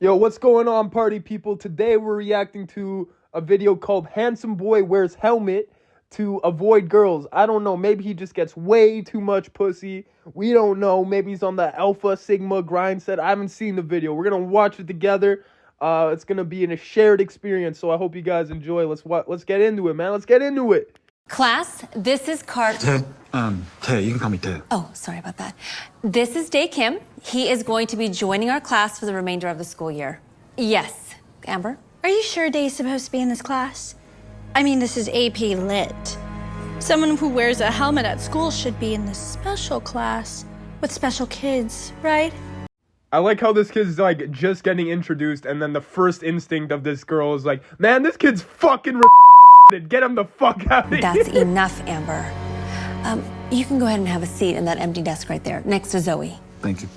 Yo, what's going on, party people? Today we're reacting to a video called Handsome Boy Wears Helmet to Avoid Girls. I don't know, maybe he just gets way too much pussy. We don't know, maybe he's on the Alpha Sigma grind set. I haven't seen the video. We're going to watch it together. It's going to be in a shared experience, so I hope you guys enjoy. Let's get into it, man. Let's get into it. Class, this is Tae, you can call me Tae. Oh, sorry about that. This is Dae Kim. He is going to be joining our class for the remainder of the school year. Yes. Amber? Are you sure Dae's supposed to be in this class? I mean, this is AP Lit. Someone who wears a helmet at school should be in this special class with special kids, right? I like how this kid's like just getting introduced, and then the first instinct of this girl is like, man, this kid's fucking get him the fuck out of here. That's enough, Amber. You can go ahead and have a seat in that empty desk right there, next to Zoe. Thank you.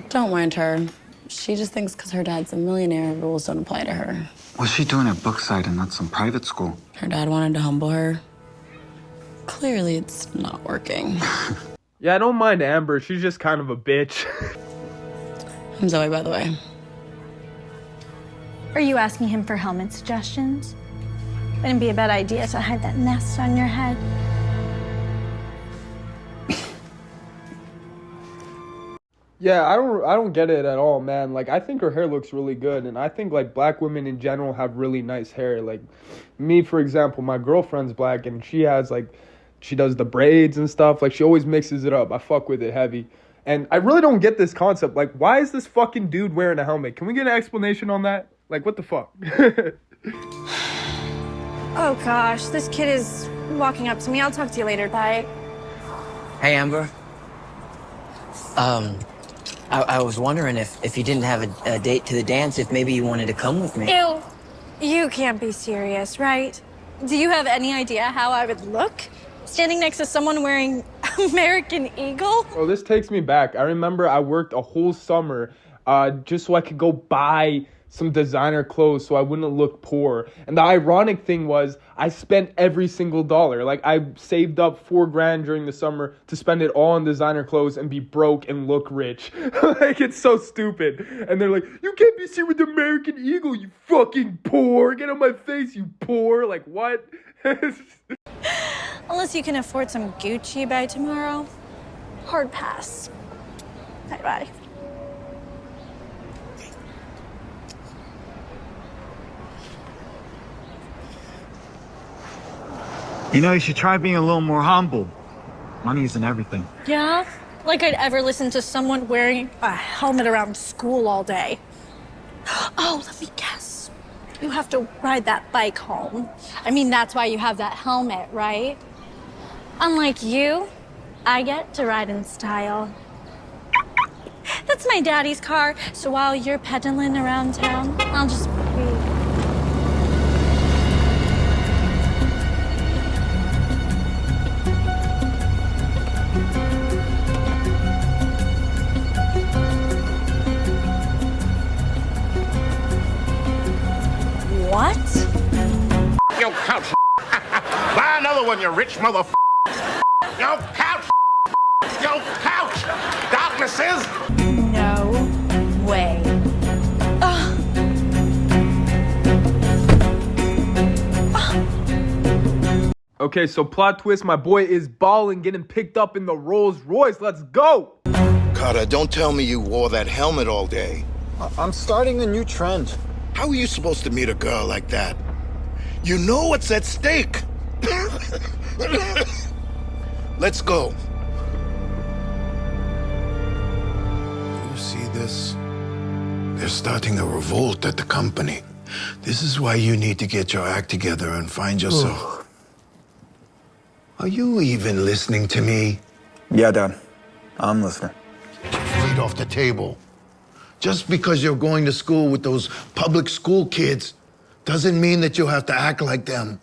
Don't mind her. She just thinks because her dad's a millionaire, rules don't apply to her. What's she doing at Brookside and not some private school? Her dad wanted to humble her. Clearly, it's not working. Yeah, I don't mind Amber. She's just kind of a bitch. I'm Zoe, by the way. Are you asking him for helmet suggestions? Wouldn't be a bad idea to hide that nest on your head. Yeah, I don't get it at all, man. Like, I think her hair looks really good, and I think like black women in general have really nice hair. Like me, for example, my girlfriend's black, and she does the braids and stuff. Like, she always mixes it up. I fuck with it heavy. And I really don't get this concept. Like, why is this fucking dude wearing a helmet? Can we get an explanation on that? Like, what the fuck? Oh gosh, this kid is walking up to me. I'll talk to you later. Bye. Hey, Amber. I was wondering if you didn't have a date to the dance, if maybe you wanted to come with me. Ew, you can't be serious, right? Do you have any idea how I would look standing next to someone wearing American Eagle? Oh, this takes me back. I remember I worked a whole summer just so I could go buy some designer clothes so I wouldn't look poor. And the ironic thing was I spent every single dollar. Like, I saved up $4,000 during the summer to spend it all on designer clothes and be broke and look rich. Like, it's so stupid. And they're like, you can't be seen with the American Eagle, you fucking poor. Get on my face, you poor. Like, what? Unless you can afford some Gucci by tomorrow. Hard pass. Bye-bye. You know, you should try being a little more humble. Money isn't everything. Yeah? Like I'd ever listen to someone wearing a helmet around school all day. Oh, let me guess. You have to ride that bike home. I mean, that's why you have that helmet, right? Unlike you, I get to ride in style. That's my daddy's car, so while you're pedaling around town, I'll just be... What? Yo, couch. Buy another one, you rich motherfucker. Yo, couch. Yo, couch. Darknesses. No way. Okay, so plot twist, my boy is balling, getting picked up in the Rolls Royce. Let's go. Carter, don't tell me you wore that helmet all day. I'm starting a new trend. How are you supposed to meet a girl like that? You know what's at stake. Let's go. You see this? They're starting a revolt at the company. This is why you need to get your act together and find yourself. Are you even listening to me? Yeah, Dad. I'm listening. Feet off the table. Just because you're going to school with those public school kids doesn't mean that you have to act like them.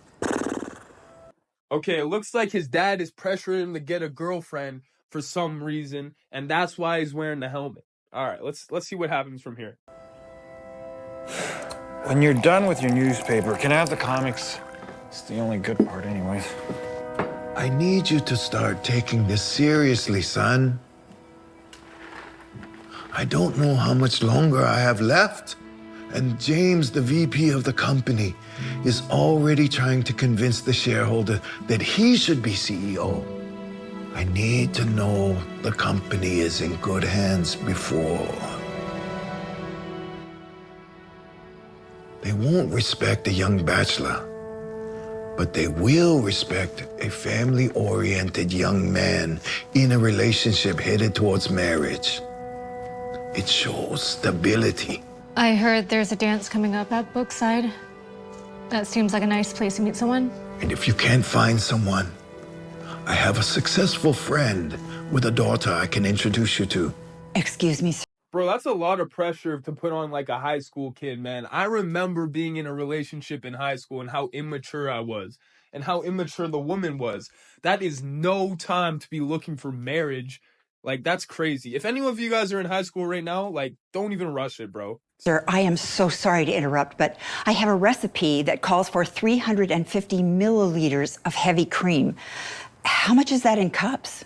Okay, it looks like his dad is pressuring him to get a girlfriend for some reason, and that's why he's wearing the helmet. All right, let's see what happens from here. When you're done with your newspaper, can I have the comics? It's the only good part anyways. I need you to start taking this seriously, son. I don't know how much longer I have left. And James, the VP of the company, is already trying to convince the shareholder that he should be CEO. I need to know the company is in good hands before. They won't respect a young bachelor, but they will respect a family-oriented young man in a relationship headed towards marriage. It shows stability. I heard there's a dance coming up at Brookside. That seems like a nice place to meet someone. And if you can't find someone, I have a successful friend with a daughter I can introduce you to. Excuse me, sir. Bro, that's a lot of pressure to put on like a high school kid, man. I remember being in a relationship in high school and how immature I was and how immature the woman was. That is no time to be looking for marriage. Like, that's crazy. If any of you guys are in high school right now, like, don't even rush it, bro. Sir, I am so sorry to interrupt, but I have a recipe that calls for 350 milliliters of heavy cream. How much is that in cups?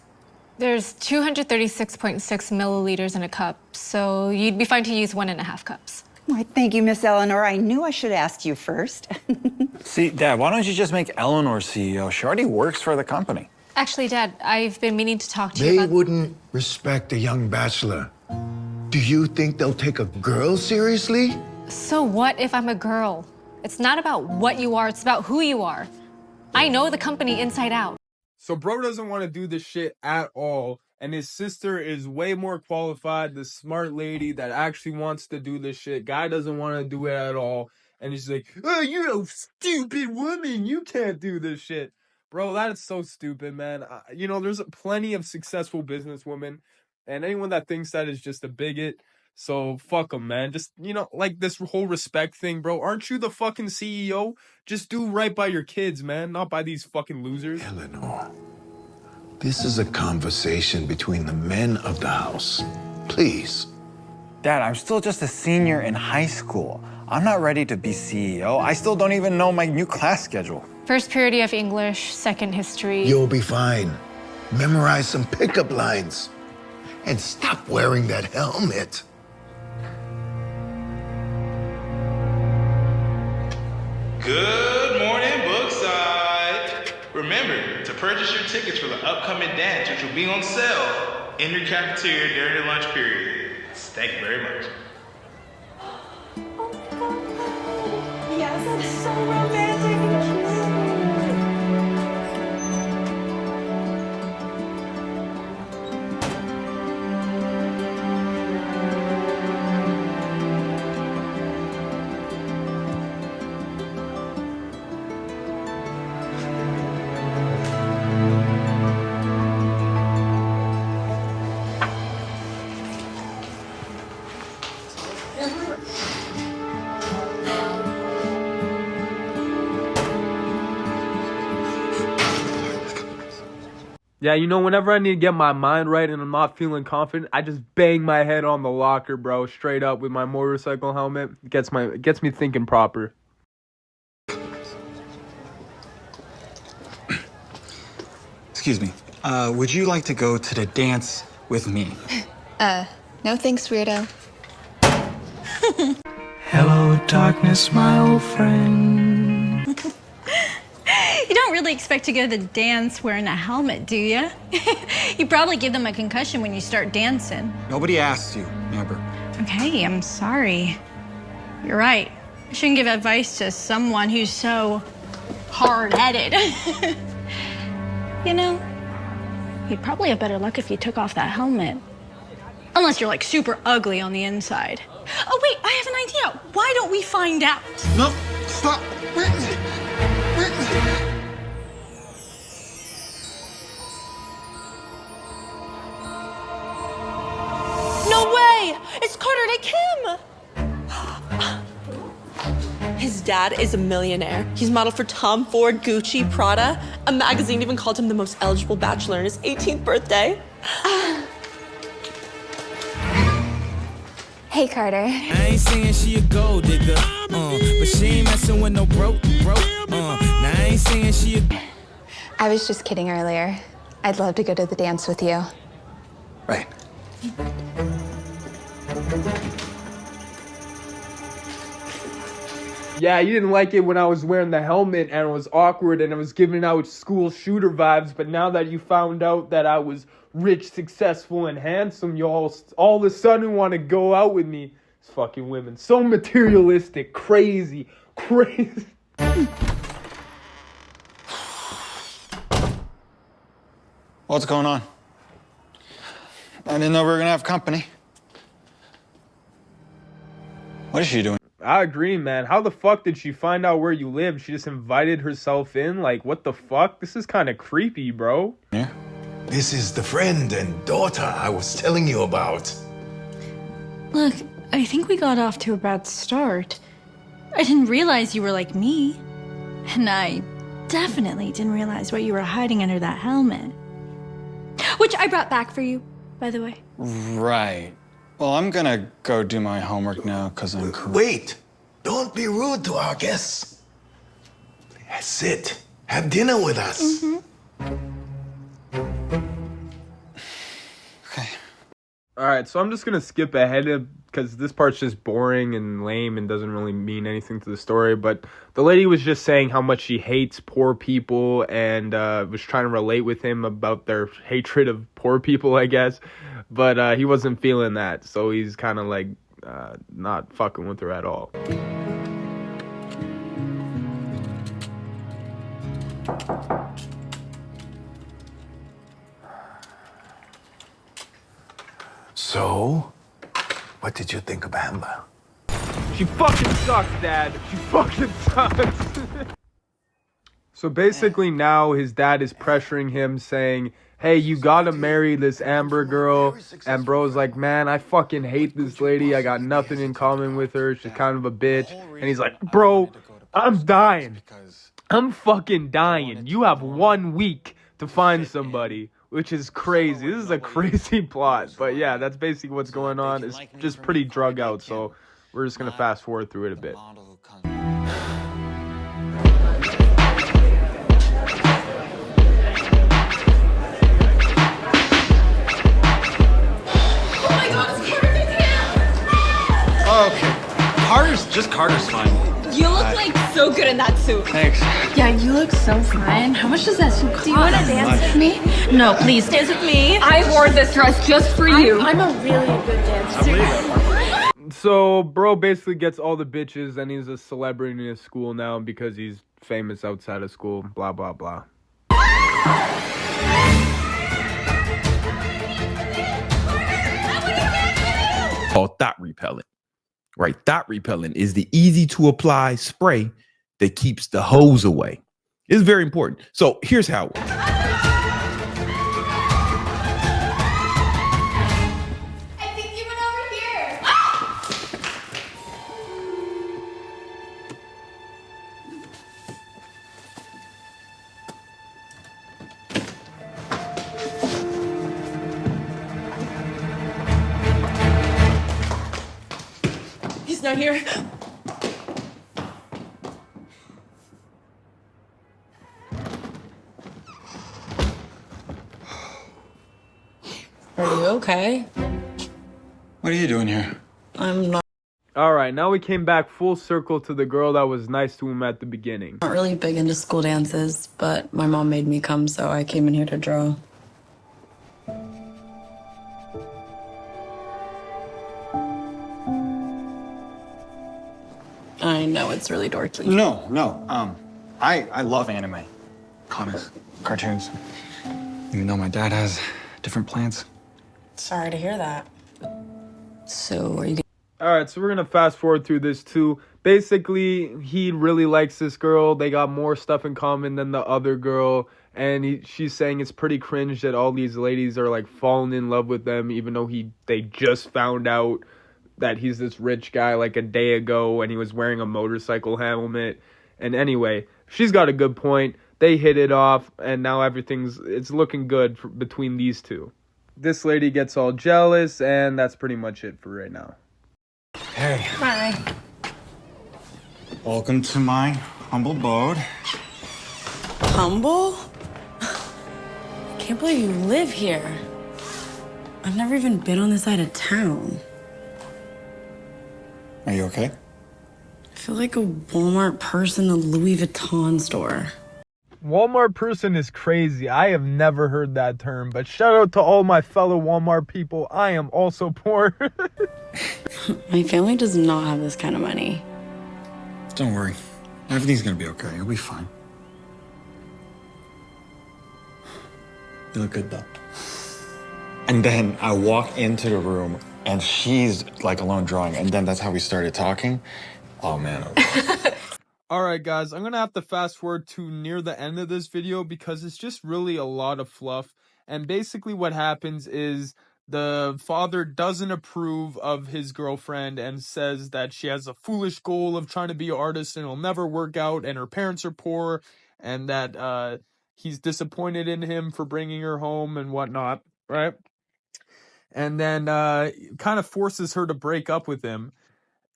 There's 236.6 milliliters in a cup, so you'd be fine to use 1.5 cups. Why, thank you, Miss Eleanor. I knew I should ask you first. See, Dad, why don't you just make Eleanor CEO? She already works for the company. Actually, Dad, I've been meaning to talk to you They about... wouldn't respect a young bachelor. Do you think they'll take a girl seriously? So what if I'm a girl? It's not about what you are, it's about who you are. I know the company inside out. So bro doesn't want to do this shit at all. And his sister is way more qualified, the smart lady that actually wants to do this shit. Guy doesn't want to do it at all. And he's like, oh, you're a stupid woman. You can't do this shit. Bro, that is so stupid, man. You know, there's plenty of successful businesswomen. And anyone that thinks that is just a bigot. So fuck them, man. Just, you know, like this whole respect thing, bro. Aren't you the fucking CEO? Just do right by your kids, man. Not by these fucking losers. Eleanor, this is a conversation between the men of the house. Please. Dad, I'm still just a senior in high school. I'm not ready to be CEO. I still don't even know my new class schedule. First period of English, second history. You'll be fine. Memorize some pickup lines. And stop wearing that helmet. Good morning, Brookside. Remember to purchase your tickets for the upcoming dance, which will be on sale in your cafeteria during the lunch period. Thank you very much. Yes, that's so romantic. Yeah, you know, whenever I need to get my mind right and I'm not feeling confident, I just bang my head on the locker, bro, straight up with my motorcycle helmet. It gets me thinking proper. Excuse me. Would you like to go to the dance with me? No thanks, weirdo. Hello, darkness, my old friend. You don't really expect to go to the dance wearing a helmet, do you? You probably give them a concussion when you start dancing. Nobody asked you, Amber. Okay, I'm sorry. You're right. I shouldn't give advice to someone who's so hard-headed. You know, you'd probably have better luck if you took off that helmet. Unless you're like super ugly on the inside. Oh wait, I have an idea. Why don't we find out? No, stop. No way! It's Carter to Kim! His dad is a millionaire. He's modeled for Tom Ford, Gucci, Prada. A magazine even called him the most eligible bachelor on his 18th birthday. Hey, Carter. I ain't saying she a gold digger, but she ain't messing with no broke. Now I ain't saying she a... I was just kidding earlier. I'd love to go to the dance with you. Right. Yeah, you didn't like it when I was wearing the helmet and it was awkward and I was giving out school shooter vibes, but now that you found out that I was rich, successful, and handsome, you all of a sudden want to go out with me. It's fucking women. So materialistic. Crazy. Crazy. What's going on? I didn't know we were gonna have company. What is she doing? I agree, man. How the fuck did she find out where you live? She just invited herself in? Like, what the fuck? This is kind of creepy, bro. Yeah. This is the friend and daughter I was telling you about. Look, I think we got off to a bad start. I didn't realize you were like me. And I definitely didn't realize what you were hiding under that helmet. Which I brought back for you, by the way. Right. Well, I'm gonna go do my homework now because I'm Wait! Don't be rude to our guests. Sit. Have dinner with us. Okay. Alright, so I'm just gonna skip ahead because this part's just boring and lame and doesn't really mean anything to the story. But the lady was just saying how much she hates poor people and was trying to relate with him about their hatred of poor people, I guess. But he wasn't feeling that, so he's kind of like not fucking with her at all. So, what did you think of Amber? She fucking sucks, Dad. She fucking sucks. So basically now his dad is pressuring him saying, hey, you gotta marry this Amber girl. And bro's like, man, I fucking hate this lady. I got nothing in common with her. She's kind of a bitch. And he's like, bro, I'm dying. I'm fucking dying. You have 1 week to find somebody, which is crazy. This is a crazy plot. But yeah, that's basically what's going on. It's just pretty drug out. So we're just going to fast forward through it a bit. Okay. Carter's fine. You look like so good in that suit. Thanks. Yeah, you look so fine. How much does that suit cost? Do you want to dance with me? No, please dance with me. I wore this dress just for you. I'm a really good dancer. So bro basically gets all the bitches and he's a celebrity in his school now because he's famous outside of school. Blah, blah, blah. Called thought repellent. Right, thought repellent is the easy to apply spray that keeps the hose away. It's very important. So here's how it works. I think you went over here. He's not here. Are you okay? What are you doing here? I'm not Alright, now we came back full circle to the girl that was nice to him at the beginning. really big into school dances, but my mom made me come, so I came in here to draw. I know it's really dorky. No. I love anime, comics, cartoons. Even though my dad has different plans. Sorry to hear that. So are you Alright, so we're gonna fast forward through this too. Basically, he really likes this girl. They got more stuff in common than the other girl. And she's saying it's pretty cringe that all these ladies are like falling in love with them, even though they just found out that he's this rich guy like a day ago and he was wearing a motorcycle helmet. And anyway, she's got a good point. They hit it off and now it's looking good between these two. This lady gets all jealous and that's pretty much it for right now. Hey. Hi. Welcome to my humble abode. humble? can't believe you live here. I've never even been on this side of town. Are you okay? I feel like a Walmart person in a Louis Vuitton store. Walmart person is crazy. I have never heard that term, but shout out to all my fellow Walmart people. I am also poor. My family does not have this kind of money. Don't worry. Everything's gonna be okay. You'll be fine. You look good, though. And then I walk into the room, and she's, like, alone drawing. And then that's how we started talking. Oh, man. All right, guys, I'm going to have to fast forward to near the end of this video because it's just really a lot of fluff. And basically what happens is the father doesn't approve of his girlfriend and says that she has a foolish goal of trying to be an artist and it'll never work out, and her parents are poor, and that he's disappointed in him for bringing her home and whatnot, right? And then kind of forces her to break up with him.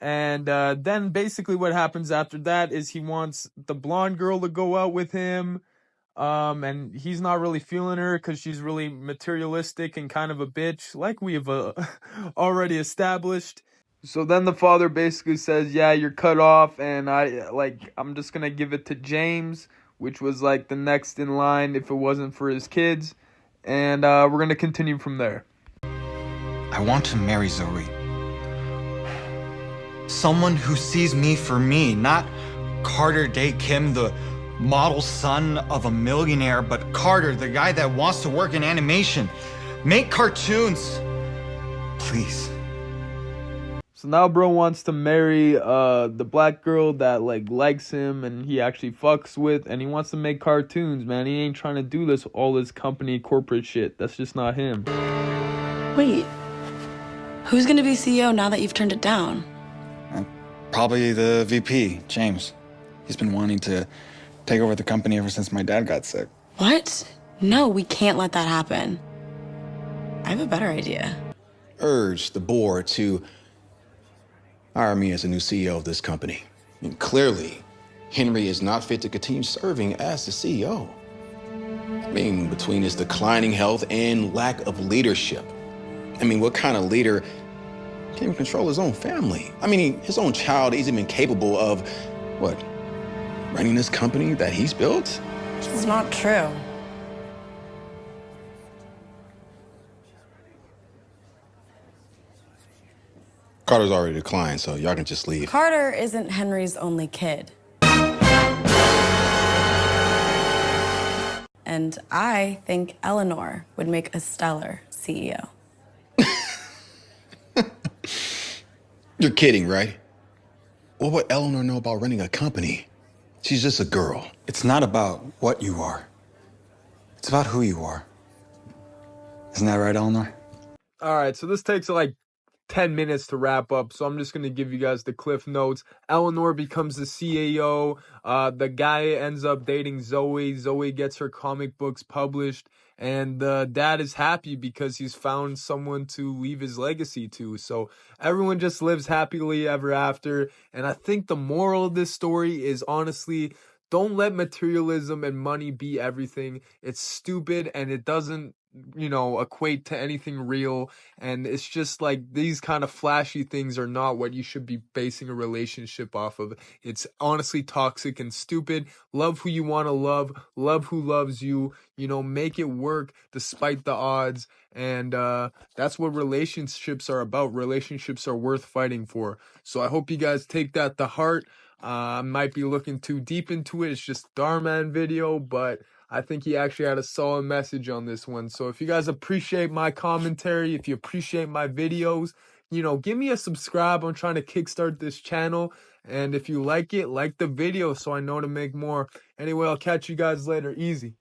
And then basically what happens after that is he wants the blonde girl to go out with him. And he's not really feeling her because she's really materialistic and kind of a bitch, like we have already established. So then the father basically says, yeah, you're cut off, and I'm just gonna give it to James, which was like the next in line if it wasn't for his kids. And we're gonna continue from there. I want to marry Zoe. Someone who sees me for me, not Carter Day Kim, the model son of a millionaire, but Carter, the guy that wants to work in animation, make cartoons. Please. So now bro wants to marry the black girl that likes him and he actually fucks with, and he wants to make cartoons, man. He ain't trying to do all this company corporate shit. That's just not him. Wait, who's gonna be CEO now that you've turned it down? Probably the VP, James. He's been wanting to take over the company ever since my dad got sick. What? No, we can't let that happen. I have a better idea. Urge the board to hire me as a new CEO of this company. I mean, clearly, Henry is not fit to continue serving as the CEO. I mean, between his declining health and lack of leadership. I mean, what kind of leader can't even control his own family? I mean, his own child isn't even capable of, running this company that he's built? It's not true. Carter's already declined, so y'all can just leave. Carter isn't Henry's only kid. And I think Eleanor would make a stellar CEO. You're kidding, right? What would Eleanor know about running a company? She's just a girl. It's not about what you are. It's about who you are. Isn't that right, Eleanor? All right, so this takes 10 minutes to wrap up, so I'm just going to give you guys the cliff notes. Eleanor becomes the CEO. The guy ends up dating Zoe. Zoe gets her comic books published, and the dad is happy because he's found someone to leave his legacy to. So everyone just lives happily ever after. And I think the moral of this story is, honestly, don't let materialism and money be everything. It's stupid and it doesn't equate to anything real, and it's just these kind of flashy things are not what you should be basing a relationship off of. It's honestly toxic and stupid. Love who you want to love who loves you, make it work despite the odds, and that's what relationships are about. Relationships are worth fighting for. So I hope you guys take that to heart. I might be looking too deep into it. It's just a Dhar Mann video, but I think he actually had a solid message on this one. So if you guys appreciate my commentary, if you appreciate my videos, give me a subscribe. I'm trying to kickstart this channel. And if you like it, like the video so I know to make more. Anyway, I'll catch you guys later. Easy.